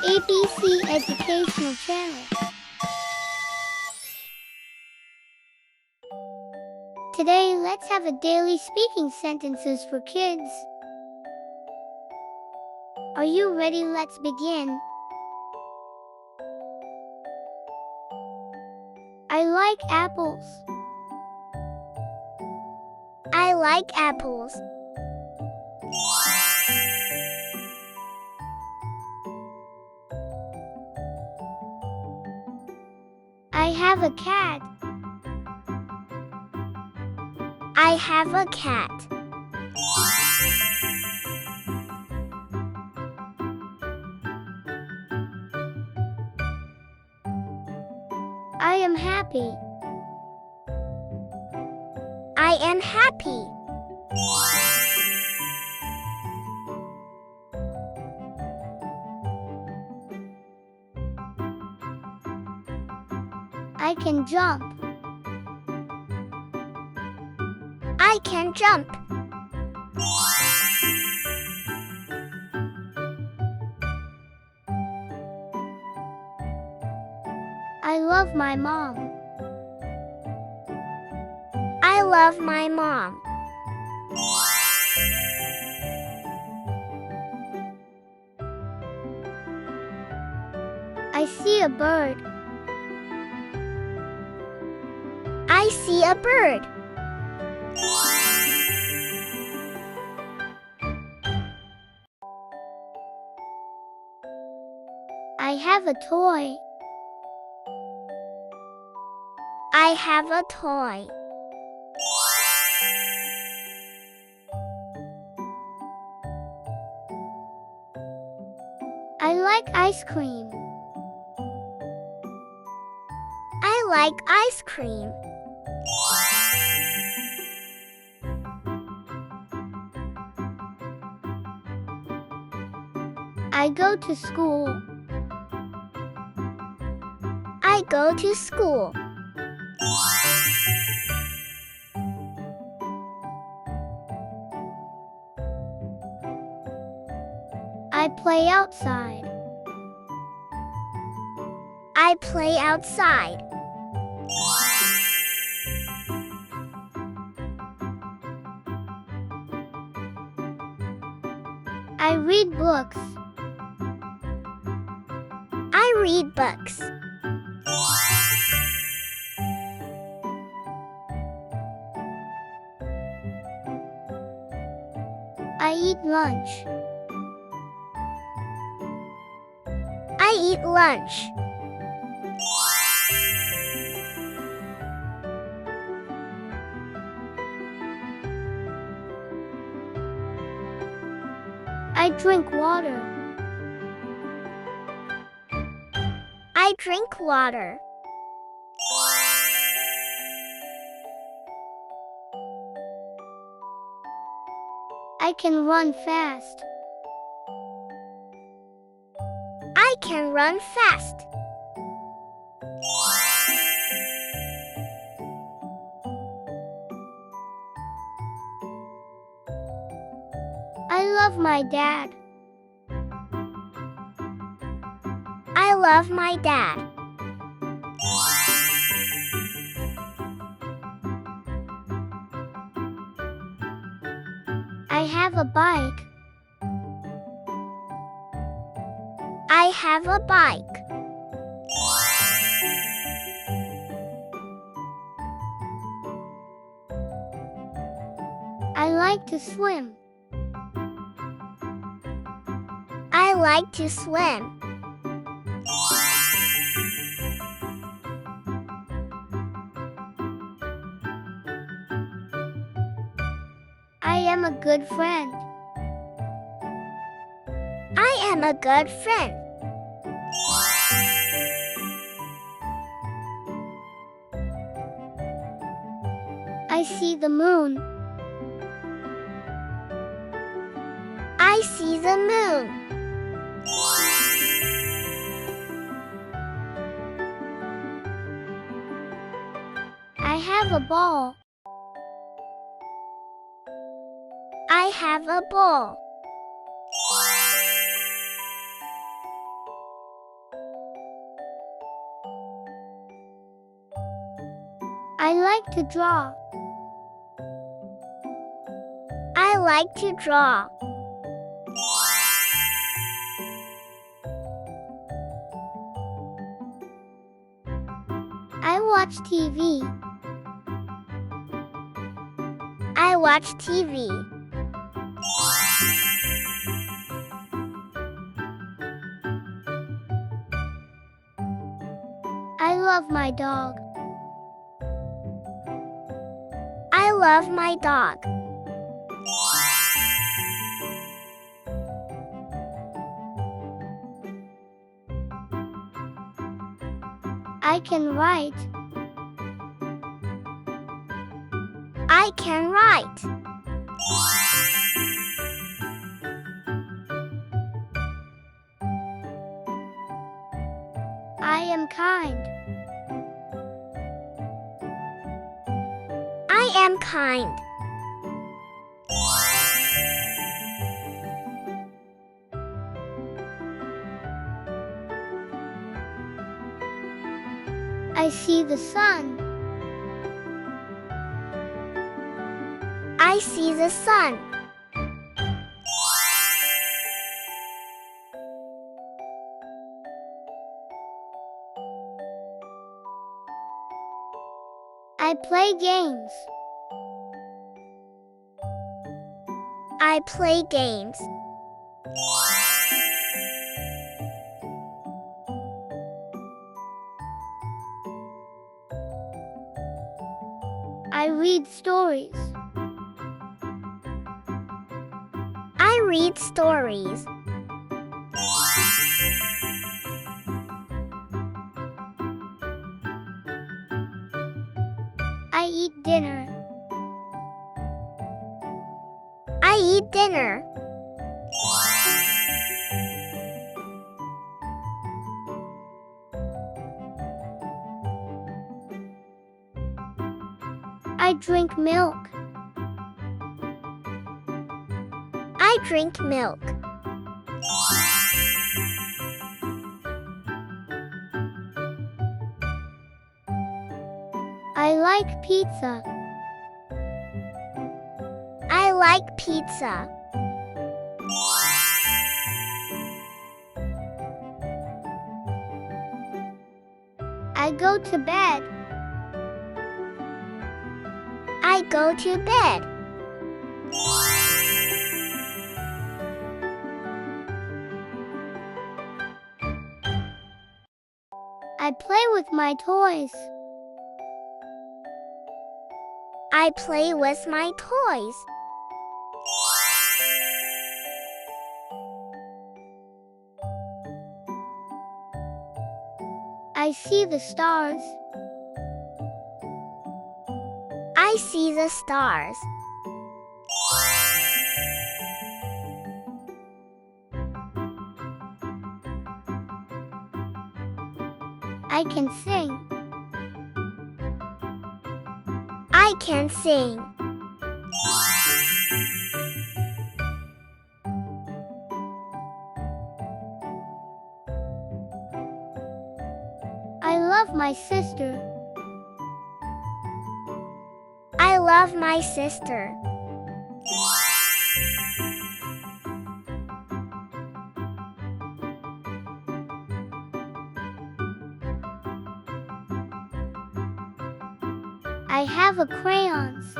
ABC Educational Channel. Today, let's have a daily speaking sentences for kids. Are you ready? Let's begin. I like apples. I like apples. I have a cat. I have a cat. I am happy. I am happy. I can jump. I can jump. I love my mom. I love my mom. I see a bird. I see a bird. I have a toy. I have a toy. I like ice cream. I like ice cream. I go to school. I go to school. I play outside. I play outside. I read books. I read books. I eat lunch. I eat lunch. I drink water. I drink water. I can run fast. I can run fast. I love my dad. I love my dad. I have a bike. I have a bike. I like to swim. I like to swim. I am a good friend. I am a good friend. I see the moon. I see the moon. I have a ball. I have a ball. I like to draw. I like to draw. I watch TV. I watch TV. I love my dog. I love my dog. I can write. I can write. I am kind. I am kind. I see the sun. I see the sun. I play games. I play games. I read stories. I read stories. I eat dinner. I eat dinner. I drink milk. I drink milk. I like pizza. I like pizza. I go to bed. I go to bed. I play with my toys. I play with my toys. I see the stars. I see the stars. I can sing. I can sing. I love my sister. I love my sister. I have a crayons.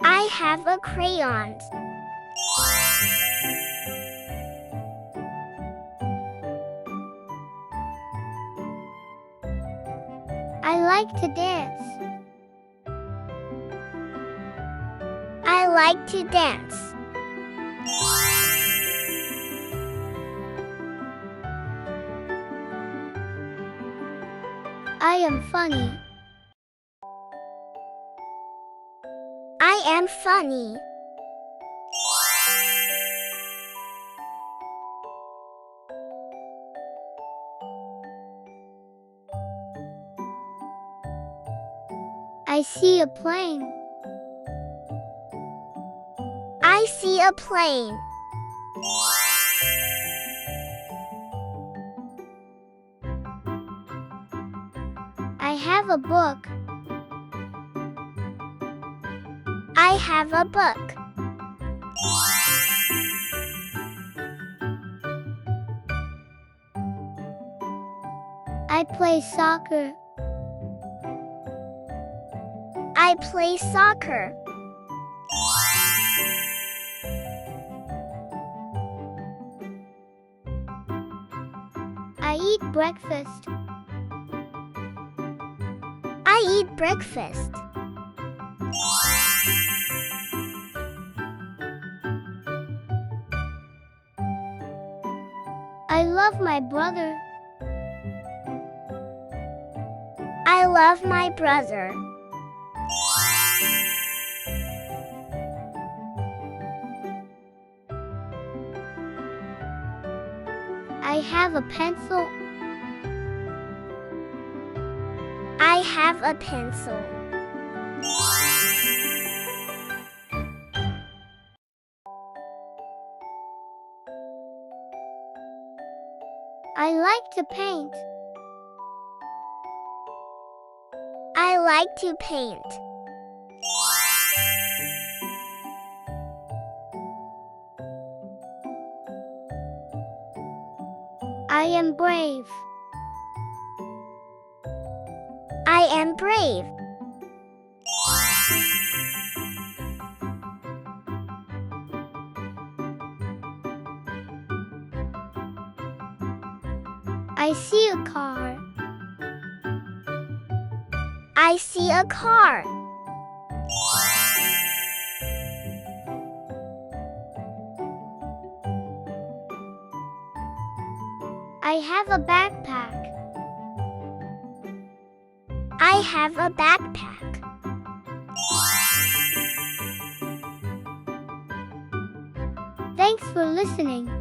I have a crayons. I like to dance. I like to dance. I am funny. I am funny. I see a plane. I see a plane. I have a book. I have a book. I play soccer. I play soccer. I eat breakfast. I eat breakfast. I love my brother. I love my brother. I have a pencil. I have a pencil. I like to paint. I like to paint. I am brave. I am brave. I see a car. I see a car. I have a backpack. I have a backpack. Thanks for listening.